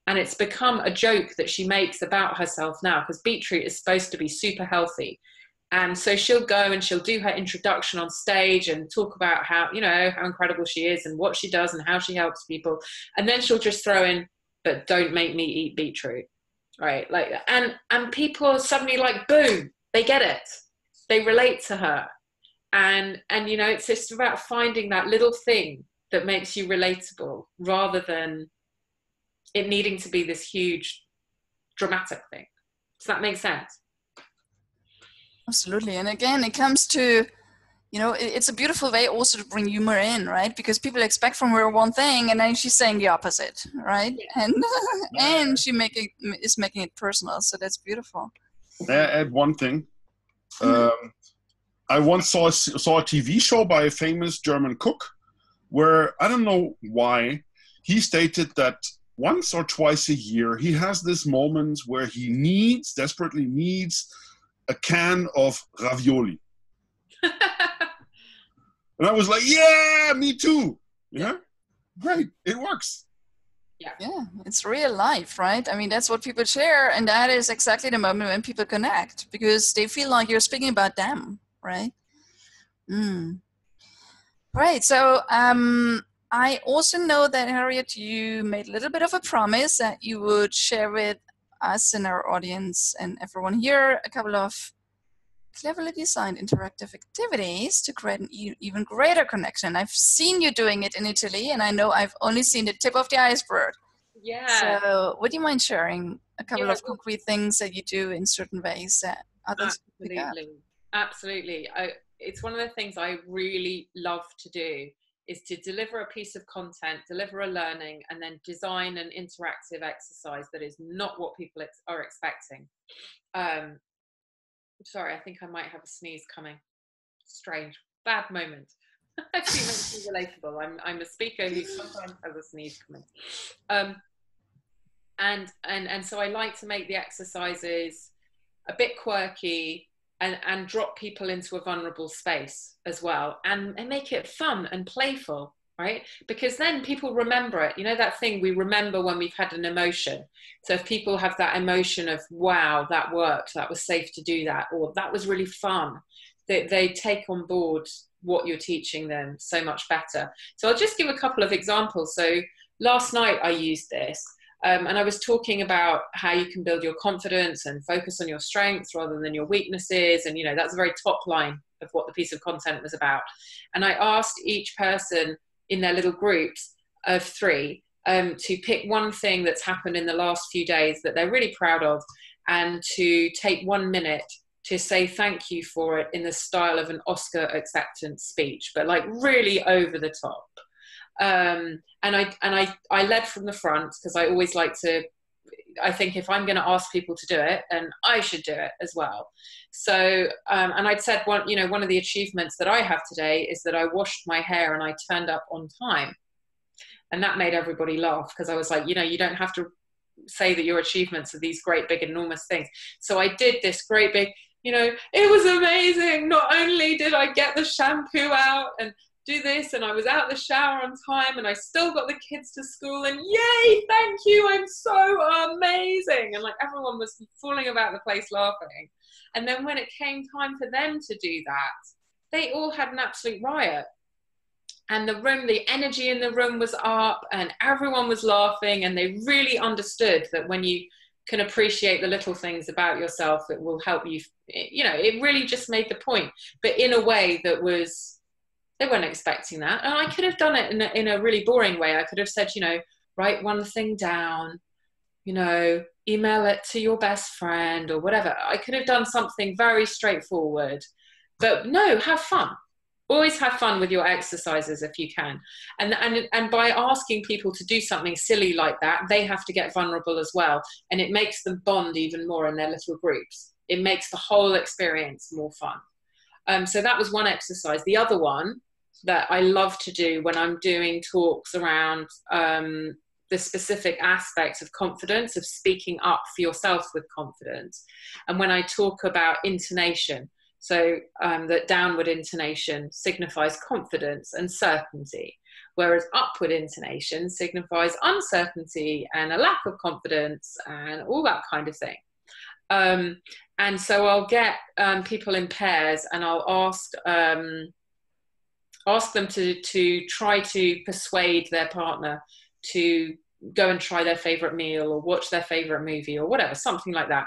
And it's become a joke that she makes about herself now, because beetroot is supposed to be super healthy. And so she'll go and she'll do her introduction on stage and talk about how, you know, how incredible she is and what she does and how she helps people. And then she'll just throw in, but don't make me eat beetroot, right? Like, and people are suddenly like, boom, they get it. They relate to her. And you know, it's just about finding that little thing that makes you relatable, rather than it needing to be this huge dramatic thing. Does that make sense? Absolutely. And again, it comes to, you know, it's a beautiful way also to bring humor in, right? Because people expect from her one thing and then she's saying the opposite, right? Yeah. And and she is making it personal. So that's beautiful. May I add one thing? I once saw a TV show by a famous German cook where, I don't know why, he stated that once or twice a year, he has this moment where he desperately needs a can of ravioli. And I was like, yeah, me too. Yeah, great, it works. Yeah, it's real life, right? I mean, that's what people share, and that is exactly the moment when people connect, because they feel like you're speaking about them, right? Right. So I also know that, Harriet, you made a little bit of a promise that you would share with us and our audience and everyone here a couple of cleverly designed interactive activities to create an even greater connection. I've seen you doing it in Italy, and I know I've only seen the tip of the iceberg. Yeah. So would you mind sharing a couple of well, concrete things that you do in certain ways that others pick up? Absolutely. It's one of the things I really love to do, is to deliver a piece of content, deliver a learning, and then design an interactive exercise that is not what people are expecting. Sorry, I think I might have a sneeze coming. Strange. Bad moment. Actually makes me relatable. I'm a speaker who sometimes has a sneeze coming. And so I like to make the exercises a bit quirky and drop people into a vulnerable space as well, and make it fun and playful, right? Because then people remember it. You know, that thing we remember when we've had an emotion. So if people have that emotion of, wow, that worked, that was safe to do that, or that was really fun, they take on board what you're teaching them so much better. So I'll just give a couple of examples. So last night I used this. And I was talking about how you can build your confidence and focus on your strengths rather than your weaknesses. And, you know, that's a very top line of what the piece of content was about. And I asked each person in their little groups of 3 to pick one thing that's happened in the last few days that they're really proud of, and to take 1 minute to say thank you for it in the style of an Oscar acceptance speech, but like really over the top. And I led from the front, because I always like to, I think if I'm going to ask people to do it, then I should do it as well. So, and I'd said one of the achievements that I have today is that I washed my hair and I turned up on time. And that made everybody laugh, because I was like, you don't have to say that your achievements are these great, big, enormous things. So I did this great big, it was amazing. Not only did I get the shampoo out and do this, and I was out the shower on time, and I still got the kids to school, and yay, thank you, I'm so amazing. And like everyone was falling about the place laughing. And then when it came time for them to do that, they all had an absolute riot. And the energy in the room was up, and everyone was laughing, and they really understood that when you can appreciate the little things about yourself, it will help you, it really just made the point, but in a way that was, they weren't expecting that. And I could have done it in a really boring way. I could have said, write one thing down, email it to your best friend or whatever. I could have done something very straightforward, but no, have fun. Always have fun with your exercises if you can. And by asking people to do something silly like that, they have to get vulnerable as well. And it makes them bond even more in their little groups. It makes the whole experience more fun. So that was one exercise. The other one that I love to do when I'm doing talks around the specific aspects of confidence, of speaking up for yourself with confidence. And when I talk about intonation, so that downward intonation signifies confidence and certainty, whereas upward intonation signifies uncertainty and a lack of confidence and all that kind of thing. And so I'll get people in pairs, and I'll ask them to try to persuade their partner to go and try their favorite meal or watch their favorite movie or whatever, something like that.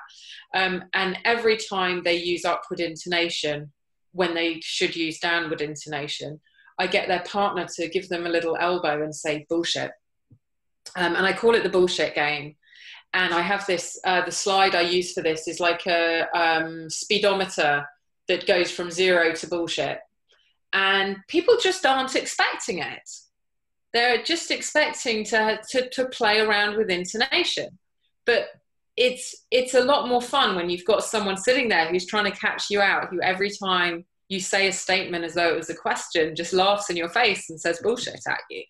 And every time they use upward intonation when they should use downward intonation, I get their partner to give them a little elbow and say bullshit. And I call it the bullshit game. And I have this, the slide I use for this is like a speedometer that goes from 0 to bullshit. And people just aren't expecting it. They're just expecting to play around with intonation. But it's a lot more fun when you've got someone sitting there who's trying to catch you out, who every time you say a statement as though it was a question, just laughs in your face and says bullshit at you.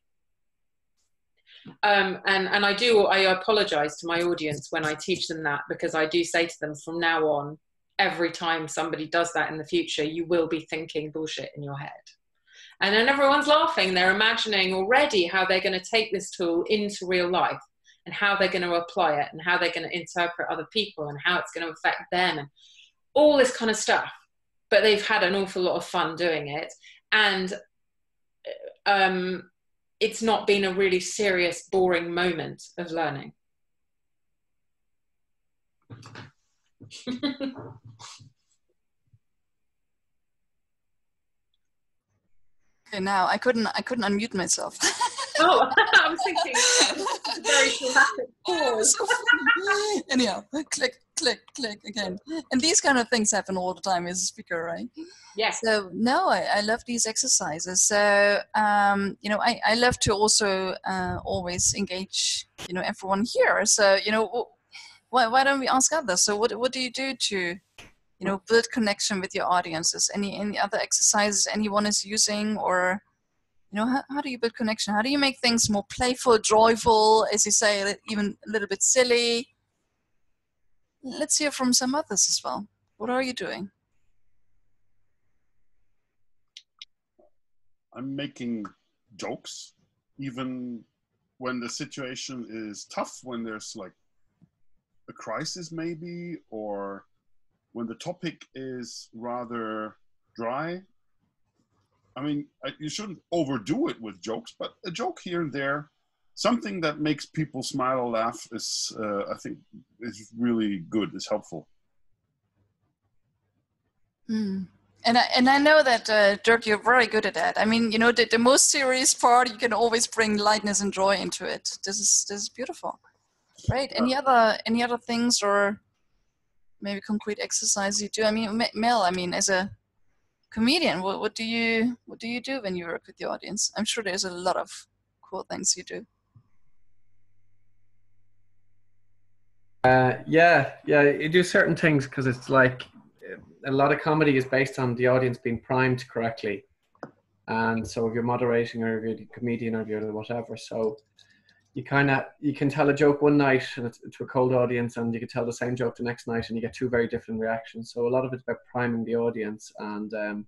And I apologize to my audience when I teach them that, because I do say to them, from now on, every time somebody does that in the future, you will be thinking bullshit in your head. And then everyone's laughing. They're imagining already how they're going to take this tool into real life, and how they're going to apply it, and how they're going to interpret other people, and how it's going to affect them, and all this kind of stuff. But they've had an awful lot of fun doing it. And it's not been a really serious, boring moment of learning. Okay, now I couldn't unmute myself. Oh, I was thinking very dramatic pause. Anyhow, click, click, click again. And these kind of things happen all the time as a speaker, right? Yes. So no, I love these exercises. So you know, I love to also always engage, you know, everyone here. So you know, why don't we ask others? So what do you do to, you know, build connection with your audiences? Any other exercises anyone is using, or you know, how do you build connection? How do you make things more playful, joyful, as you say, even a little bit silly? Let's hear from some others as well. What are you doing? I'm making jokes, even when the situation is tough, when there's like a crisis maybe, or when the topic is rather dry. I mean, you shouldn't overdo it with jokes, but a joke here and there, something that makes people smile or laugh is, I think, is really good, is helpful. Mm. And I know that, Dirk, you're very good at that. I mean, you know, the most serious part, you can always bring lightness and joy into it. This is beautiful. Right. Any other things, or maybe concrete exercise you do? I mean, Mel, I mean, as a comedian, what do you do when you work with the audience? I'm sure there's a lot of cool things you do. Yeah, you do certain things because it's like a lot of comedy is based on the audience being primed correctly. And so if you're moderating, or if you're the comedian, or if you're the whatever, so you can tell a joke one night and it's to a cold audience, and you can tell the same joke the next night and you get two very different reactions. So a lot of it's about priming the audience, and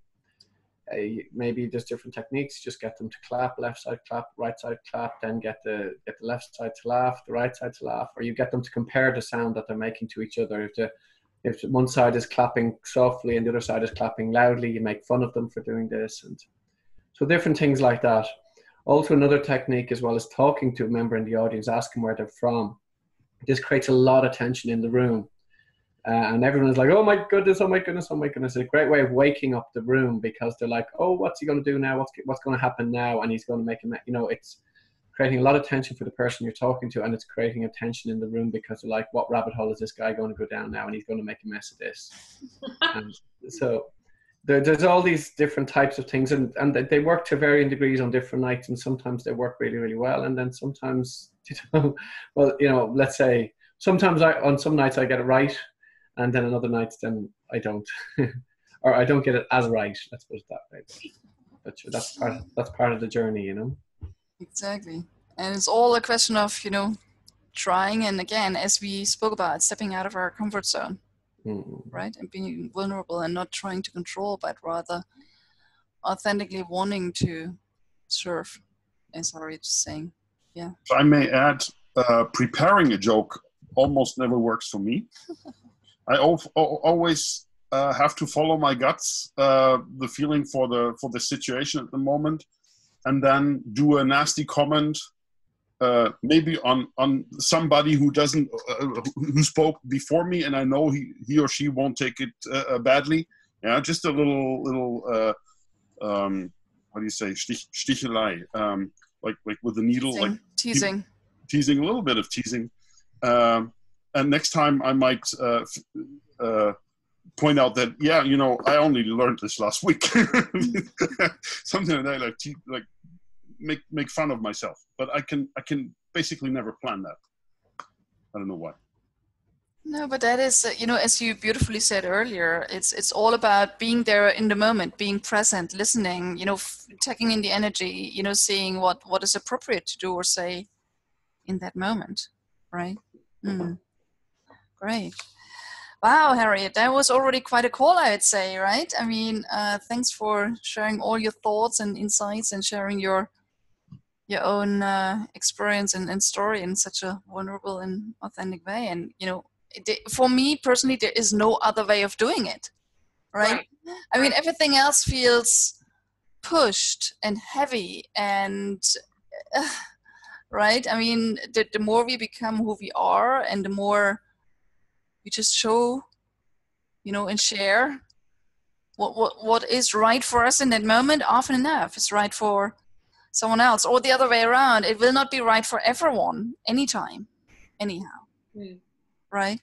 maybe there's different techniques. Just get them to clap, left side clap, right side clap, then get the left side to laugh, the right side to laugh, or you get them to compare the sound that they're making to each other. If one side is clapping softly and the other side is clapping loudly, you make fun of them for doing this. And so different things like that. Also, another technique, as well as talking to a member in the audience, asking where they're from. This creates a lot of tension in the room. And everyone's like, oh my goodness, oh my goodness, oh my goodness. It's a great way of waking up the room, because they're like, oh, what's he going to do now? What's going to happen now? And he's going to make him, you know, it's creating a lot of tension for the person you're talking to, and it's creating a tension in the room because they're like, what rabbit hole is this guy going to go down now? And he's going to make a mess of this. And so there's all these different types of things, and they work to varying degrees on different nights, and sometimes they work really, really well, and then sometimes, you know, well, you know, let's say sometimes on some nights I get it right, and then on other nights then I don't, or I don't get it as right. Let's put it that way. But that's part of the journey, you know. Exactly, and it's all a question of, you know, trying, and again, as we spoke about, stepping out of our comfort zone. Right, and being vulnerable and not trying to control, but rather authentically wanting to serve, as Harriet was saying. Yeah. If I may add, preparing a joke almost never works for me. I always have to follow my guts, the feeling for the situation at the moment, and then do a nasty comment. Maybe on somebody who doesn't who spoke before me, and I know he or she won't take it badly. Yeah, just a little what do you say, stichelei, like with the needle, teasing, a little bit of teasing. And next time I might point out that, yeah, you know, I only learned this last week, something like that, like make fun of myself, but I can basically never plan that. I don't know why. No, but that is, you know, as you beautifully said earlier, it's all about being there in the moment, being present, listening, you know, taking in the energy, you know, seeing what is appropriate to do or say in that moment, right? Great. Wow, Harriet, that was already quite a call, I would say, right? I mean, thanks for sharing all your thoughts and insights and sharing your own experience and story in such a vulnerable and authentic way. And, you know, for me personally, there is no other way of doing it, right? I mean, everything else feels pushed and heavy and, right? I mean, the more we become who we are and the more we just show, you know, and share what is right for us in that moment, often enough is right for someone else, or the other way around. It will not be right for everyone anytime, anyhow. Right?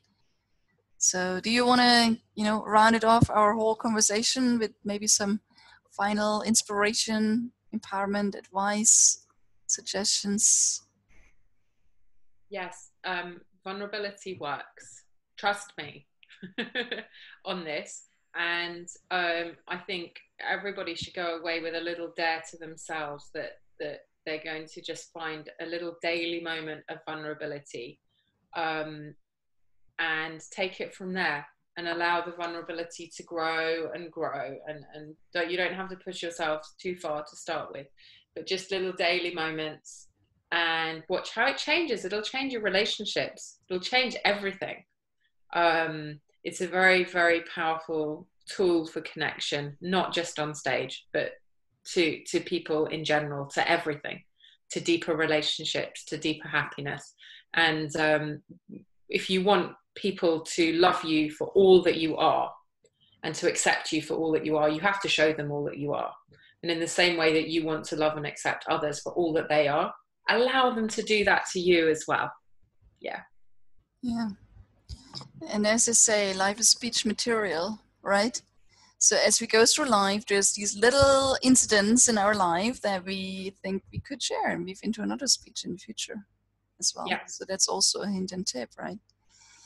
So do you want to, you know, round it off our whole conversation with maybe some final inspiration, empowerment, advice, suggestions? Yes, vulnerability works. Trust me on this. And I think everybody should go away with a little dare to themselves that they're going to just find a little daily moment of vulnerability, and take it from there and allow the vulnerability to grow and grow. And you don't have to push yourself too far to start with, but just little daily moments, and watch how it changes. It'll change your relationships. It'll change everything. It's a very, very powerful tool for connection, not just on stage, but to people in general, to everything, to deeper relationships, to deeper happiness. And if you want people to love you for all that you are and to accept you for all that you are, you have to show them all that you are. And in the same way that you want to love and accept others for all that they are, allow them to do that to you as well. Yeah. And as they say, life is speech material, right? So as we go through life, there's these little incidents in our life that we think we could share and weave into another speech in the future as well. Yeah. So that's also a hint and tip, right?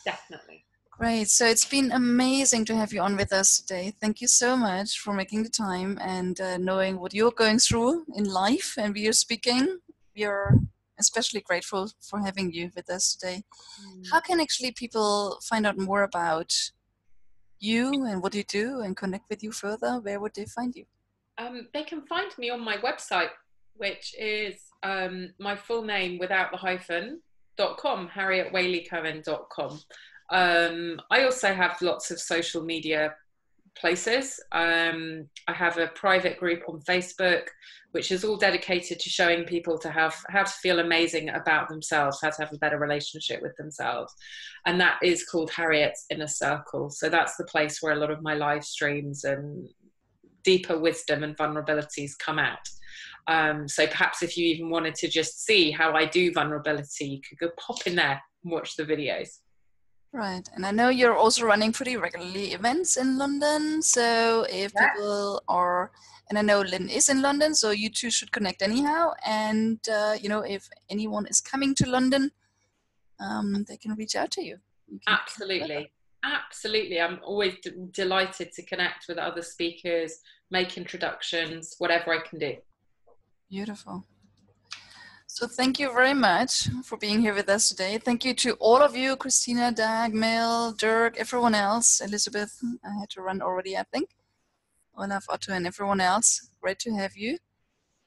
Definitely. Great. So it's been amazing to have you on with us today. Thank you so much for making the time and knowing what you're going through in life and we are speaking. We are especially grateful for having you with us today. How can actually people find out more about you and what you do and connect with you further? Where would they find you? They can find me on my website, which is my full name without the hyphen.com, harrietwaleycohen.com. I also have lots of social media places. I have a private group on Facebook, which is all dedicated to showing people how to feel amazing about themselves, how to have a better relationship with themselves. And that is called Harriet's Inner Circle. So that's the place where a lot of my live streams and deeper wisdom and vulnerabilities come out. So perhaps if you even wanted to just see how I do vulnerability, you could go pop in there and watch the videos. Right. And I know you're also running pretty regularly events in London. So if people are, and I know Lynn is in London, so you two should connect anyhow. And, you know, if anyone is coming to London, they can reach out to you. Absolutely. Absolutely. I'm always delighted to connect with other speakers, make introductions, whatever I can do. Beautiful. So thank you very much for being here with us today. Thank you to all of you, Christina, Dag, Mel, Dirk, everyone else, Elizabeth, I had to run already, I think, Olaf, Otto, and everyone else. Great to have you.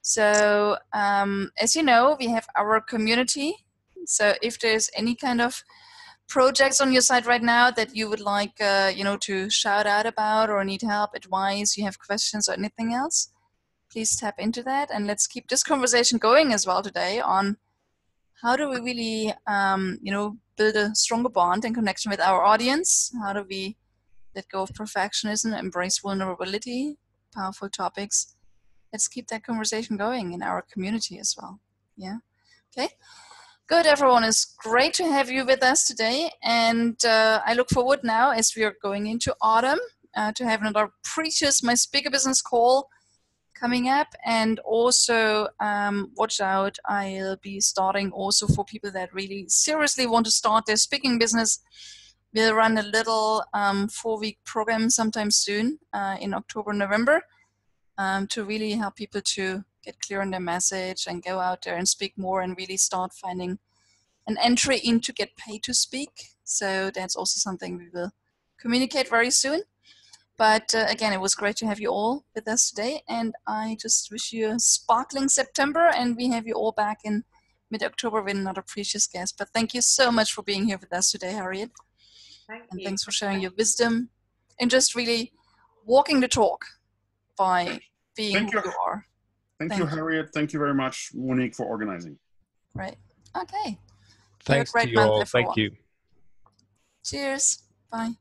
So as you know, we have our community. So if there's any kind of projects on your side right now that you would like, you know, to shout out about or need help, advice, you have questions or anything else, please tap into that, and let's keep this conversation going as well today on how do we really, you know, build a stronger bond and connection with our audience? How do we let go of perfectionism, embrace vulnerability, powerful topics? Let's keep that conversation going in our community as well. Yeah. Okay. Good, everyone. It's great to have you with us today, and I look forward now as we are going into autumn to have another precious My Speaker Business call coming up. And also watch out, I'll be starting also for people that really seriously want to start their speaking business. We'll run a little 4-week program sometime soon in October, November to really help people to get clear on their message and go out there and speak more and really start finding an entry in to get paid to speak. So that's also something we will communicate very soon. But again, it was great to have you all with us today. And I just wish you a sparkling September, and we have you all back in mid-October with another precious guest. But thank you so much for being here with us today, Harriet. And thanks for sharing your wisdom and just really walking the talk by being who you are. Thank you, Harriet. Thank you very much, Monique, for organizing. Right. Okay. Thanks to you all. Thank you. Cheers. Bye.